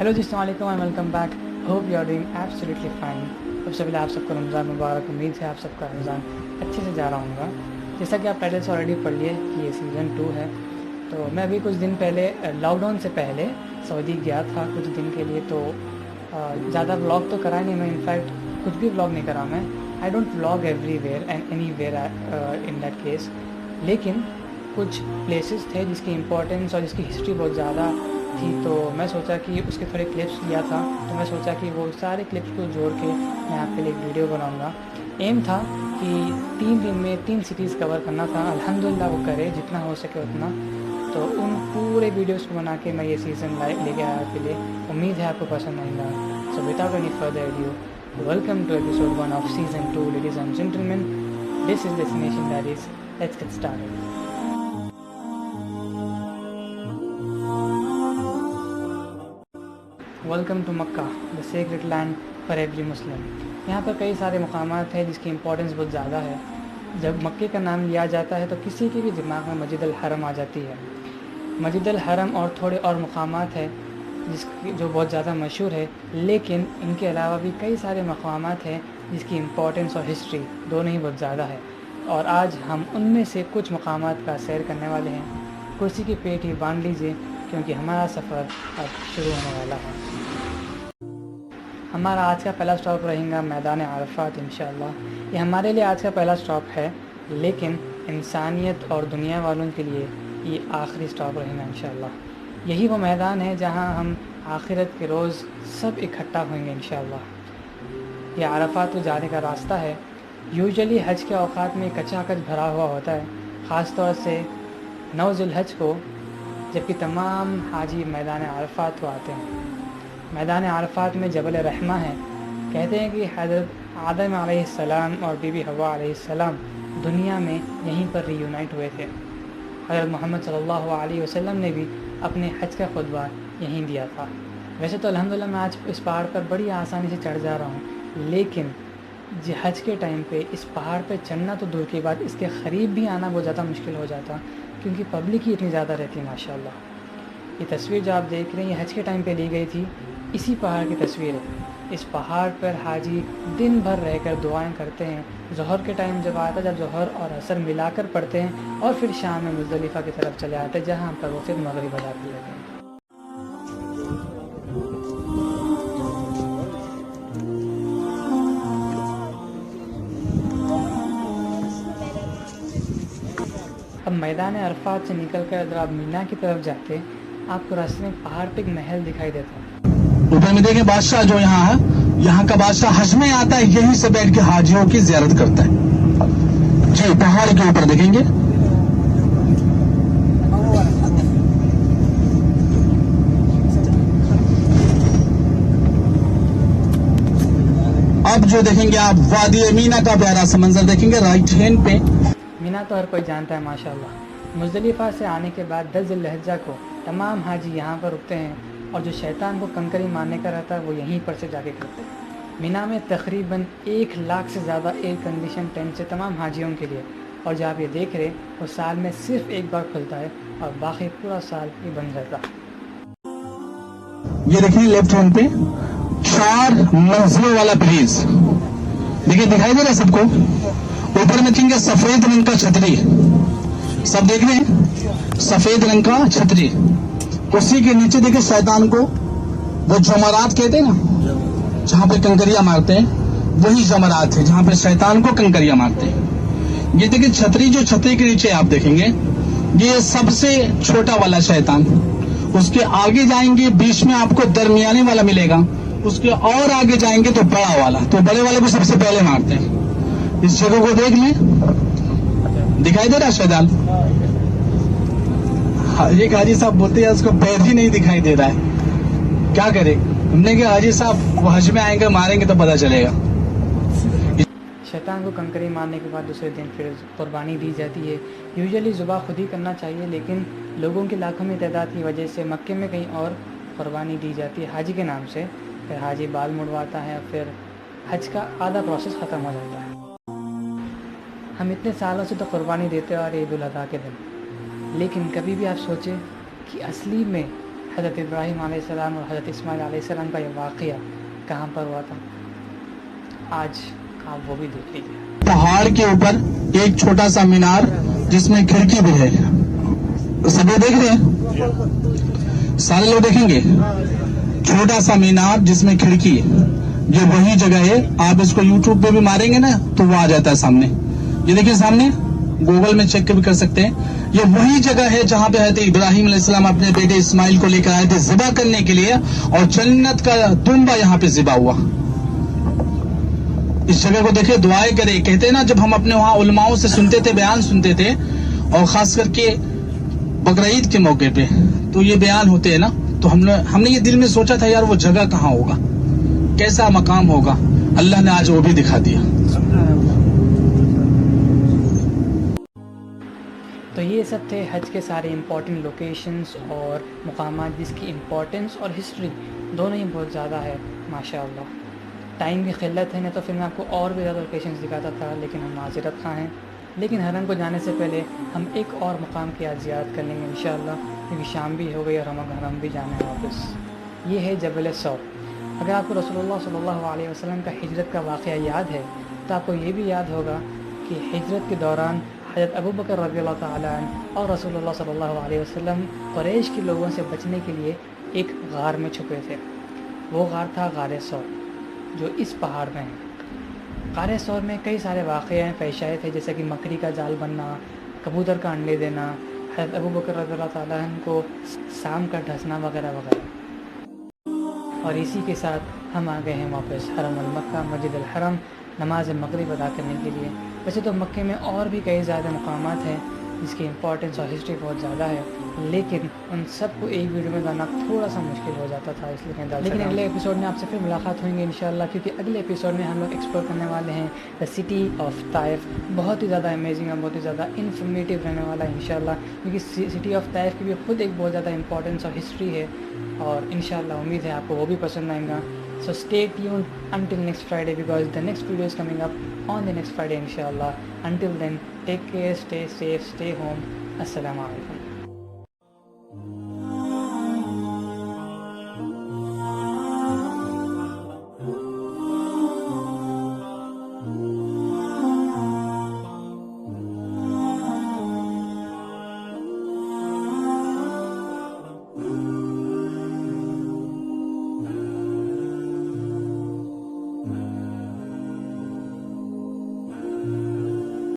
Hello ji, अस्सलाम वालेकुम and welcome back. Hope you are doing absolutely fine. सबसे पहले आप सबको रमज़ान मुबारक। उम्मीद है आप सबका रमज़ान अच्छे से जा रहा होगा। जैसा कि आप टाइटल से ऑलरेडी पढ़ लिए कि ये सीज़न 2 है। तो मैं अभी कुछ दिन पहले लॉकडाउन से पहले सऊदी गया था कुछ दिन के लिए। तो ज़्यादा व्लॉग तो करा नहीं मैं, इनफैक्ट कुछ भी व्लॉग नहीं करा मैं। I don't vlog everywhere and anywhere in that case. लेकिन कुछ प्लेसेस थे जिसकी इम्पोर्टेंस और जिसकी हिस्ट्री बहुत ज़्यादा थी, तो मैं सोचा कि उसके थोड़े क्लिप्स लिया था। तो मैं सोचा कि वो सारे क्लिप्स को जोड़ के मैं आपके लिए एक वीडियो बनाऊंगा। एम था कि 3 दिन में 3 सिटीज़ कवर करना था। अल्हम्दुलिल्लाह वो करे जितना हो सके उतना। तो उन पूरे वीडियोस को बना के मैं ये सीज़न लेके आया आपके लिए। उम्मीद है आपको पसंद आएगा। So without any further ado, welcome to episode 1 of season 2 ladies and gentleman. This is destination diaries. Let's get started. Welcome to Mecca, the sacred land for every Muslim. यहाँ पर कई सारे मकामात हैं जिसकी इम्पोर्टेंस बहुत ज़्यादा है। जब मक्के का नाम लिया जाता है तो किसी के भी दिमाग में मस्जिद अल हरम आ जाती है। मस्जिद अल हरम और थोड़े और मकामात हैं जो बहुत ज़्यादा मशहूर है, लेकिन इनके अलावा भी कई सारे मकामात हैं जिसकी इम्पोर्टेंस और हिस्ट्री दोनों ही बहुत ज़्यादा है। और आज हम उनमें से कुछ मकामात का सैर करने वाले हैं। कुर्सी की पेट ही बांध लीजिए क्योंकि हमारा सफ़र अब शुरू होने वाला है। हमारा आज का पहला स्टॉप रहेगा मैदान अरफात इंशाअल्लाह। ये हमारे लिए आज का पहला स्टॉप है, लेकिन इंसानियत और दुनिया वालों के लिए ये आखिरी स्टॉप रहेगा इंशाअल्लाह। यही वो मैदान है जहां हम आखिरत के रोज़ सब इकट्ठा होंगे इंशाअल्लाह। ये अरफात को जाने का रास्ता है। यूजुअली हज के औकात में कचाकच भरा हुआ होता है, ख़ास तौर से 9 ज़ुल्हज को, जबकि तमाम हाजी मैदान अरफात को आते हैं। मैदान अरफात में जबल रहमा है। कहते हैं कि हज़रत आदम अलैहिस्सलाम और बीबी हवा अलैहिस्सलाम दुनिया में यहीं पर रीयूनाइट हुए थे। हज़रत मोहम्मद सल्लल्लाहु अलैहि वसल्लम ने भी अपने हज का खुतबा यहीं दिया था। वैसे तो अल्हम्दुलिल्लाह मैं आज इस पहाड़ पर बड़ी आसानी से चढ़ जा रहा हूँ, लेकिन हज के टाइम पे इस पहाड़ पे चढ़ना तो दूर की बात, इसके क़रीब भी आना बहुत ज़्यादा मुश्किल हो जाता, क्योंकि पब्लिक ही इतनी ज़्यादा रहती है माशाअल्लाह। ये तस्वीर जो आप देख रहे हैं ये हज के टाइम पे ली गई थी। इसी पहाड़ की तस्वीर है। इस पहाड़ पर हाजी दिन भर रहकर दुआएं करते हैं। ज़ोहर के टाइम जब आता है, जब ज़ोहर और असर मिलाकर पढ़ते हैं, और फिर शाम में मुज़दलिफ़ा की तरफ चले आते हैं जहाँ पर वो फिर मगरिब अदा कर लेते हैं। अब मैदान अरफात से निकल कर अगर आप मीना की तरफ जाते, आपको रास्ते में पहाड़ पे एक महल दिखाई देता है। ऊपर में देखें बादशाह जो यहाँ है, यहाँ का बादशाह हज में आता है, यहीं से बैठ के हाजियों की ज़ियारत करता है जी। पहाड़ के ऊपर देखेंगे, अब जो देखेंगे आप वादी मीना का प्यारा सा मंजर देखेंगे राइट हैंड पे। मीना तो हर कोई जानता है माशाअल्लाह। मुज़दलिफ़ा से आने के बाद 10 ज़िल्हिज्जा को तमाम हाजी यहाँ पर रुकते हैं, और जो शैतान को कंकरी मारने का रहता है वो यहीं पर से जाके करते हैं। मीना में तकरीबन 1 लाख से ज़्यादा एयर कंडीशन टेंट से तमाम हाजियों के लिए, और जो आप ये देख रहे वो साल में सिर्फ एक बार खुलता है और बाकी पूरा साल ये बंद रहता है। ये देखिए लेफ्ट हैंड पे 4 मंजिलों वाला ब्रिज देखिए, दिखाई दे रहा है सबको। ऊपर में देखेंगे सफेद रंग का छतरी, सब देख रहे हैं, सफेद रंग का छतरी। उसी के नीचे देखिए शैतान को वो जमरात कहते हैं ना, जहां पे कंकरियां मारते हैं, वही जमरात है जहां पे शैतान को कंकरियां मारते हैं। ये देखिए छतरी, जो छतरी के नीचे आप देखेंगे ये सबसे छोटा वाला शैतान। उसके आगे जाएंगे बीच में आपको दरमियाने वाला मिलेगा, उसके और आगे जाएंगे तो बड़ा वाला, तो बड़े वाले को सबसे पहले मारते हैं। इस जगह को देख लें, दिखाई दे रहा है शैतान। एक हाजी साहब बोलते हैं उसको पैर ही नहीं दिखाई दे रहा है, क्या करे। हमने कहा हाजी साहब वो हज में आएंगे मारेंगे तो पता चलेगा। शैतान को कंकरी मारने के बाद दूसरे दिन फिर कुर्बानी दी जाती है। यूजुअली ज़ुबा खुद ही करना चाहिए, लेकिन लोगों की लाखों में तादाद की वजह से मक्के में कहीं और कुर्बानी दी जाती है हाजी के नाम से। फिर हाजी बाल मुड़वाता है, फिर हज का आधा प्रोसेस ख़त्म हो जाता है। हम इतने सालों से तो कुर्बानी देते आ रहे ईद उल अज़हा के दिन, लेकिन कभी भी आप सोचें कि असली में حضرت ابراہیم علیہ السلام اور حضرت اسماعیل علیہ السلام کا یہ واقعہ کہاں پر ہوا تھا، آج آپ وہ بھی دیکھ لیجیے۔ پہاڑ کے اوپر ایک چھوٹا سا مینار جس میں کھڑکی بھی ہے، سب لوگ دیکھ رہے ہیں؟ سارے لوگ دیکھیں گے؟ چھوٹا سا مینار جس میں کھڑکی ہے، یہ وہی جگہ ہے۔ آپ اس کو یوٹیوب پہ بھی ماریں گے نا تو وہ آ جاتا ہے سامنے، یہ دیکھیں سامنے، گوگل میں چیک بھی کر سکتے ہیں۔ یہ وہی جگہ ہے جہاں پہ حضرت ابراہیم علیہ السلام اپنے بیٹے اسماعیل کو لے کر آئے تھے ذبح کرنے کے لیے، اور جنت کا دمبا یہاں پہ ذبح ہوا۔ اس جگہ کو دیکھے، دعائیں کرے۔ کہتے ہیں نا، جب ہم اپنے وہاں علماؤں سے سنتے تھے، بیان سنتے تھے، اور خاص کر کے بقرعید کے موقع پہ تو یہ بیان ہوتے ہیں نا، تو ہم نے یہ دل میں سوچا تھا یار وہ جگہ کہاں ہوگا، کیسا مقام ہوگا۔ اللہ نے آج وہ بھی دکھا دیا۔ تو یہ سب تھے حج کے سارے امپورٹنٹ لوکیشنز اور مقامات جس کی امپورٹنس اور ہسٹری دونوں ہی بہت زیادہ ہے ماشاءاللہ۔ ٹائم کی قلت ہے، نہیں تو پھر میں آپ کو اور بھی زیادہ لوکیشنز دکھاتا تھا، لیکن ہم معذرت خواہ ہیں۔ لیکن حرم کو جانے سے پہلے ہم ایک اور مقام کی آج زیارت کر لیں گے انشاءاللہ، کیونکہ شام بھی ہو گئی اور ہمیں حرم بھی جانا ہے واپس۔ یہ ہے جبل ثور۔ اگر آپ کو رسول اللہ صلی اللہ علیہ وسلم کا ہجرت کا واقعہ یاد ہے تو آپ کو یہ بھی یاد ہوگا کہ ہجرت کے دوران حضرت ابو بکر رضی اللہ تعالیٰ عنہ اور رسول اللہ صلی اللہ علیہ وسلم قریش کے لوگوں سے بچنے کے لیے ایک غار میں چھپے تھے۔ وہ غار تھا غار ثور، جو اس پہاڑ میں ہے۔ غار ثور میں کئی سارے واقعے ہیں، پیشائے تھے، جیسے کہ مکڑی کا جال بننا، کبوتر کا انڈے دینا، حضرت ابو بکر رضی اللہ تعالیٰ عنہ کو سام کا ڈھسنا وغیرہ وغیرہ۔ اور اسی کے ساتھ ہم آ گئے ہیں واپس حرم المکہ مسجد الحرم نماز مغرب ادا کرنے کے لیے۔ ویسے تو مکے میں اور بھی کئی زیادہ مقامات ہیں جس کی امپورٹنس اور ہسٹری بہت زیادہ ہے، لیکن ان سب کو ایک ویڈیو میں لانا تھوڑا سا مشکل ہو جاتا تھا، اس لیے لیکن اگلے ایپیسوڈ میں آپ سے پھر ملاقات ہوئیں گے انشاءاللہ، کیونکہ اگلے ایپیسوڈ میں ہم لوگ ایکسپلور کرنے والے ہیں دا سٹی آف طائف۔ بہت ہی زیادہ امیزنگ اور بہت ہی زیادہ انفارمیٹیو رہنے والا ہے انشاءاللہ، کیونکہ سٹی آف طائف کی بھی خود ایک بہت زیادہ امپورٹنس اور ہسٹری ہے، اور انشاءاللہ امید ہے آپ کو وہ بھی پسند آئے گا۔ So stay tuned until next Friday, because the next video is coming up on the next Friday inshallah. Until then, take care, stay safe, stay home. Assalamu alaikum.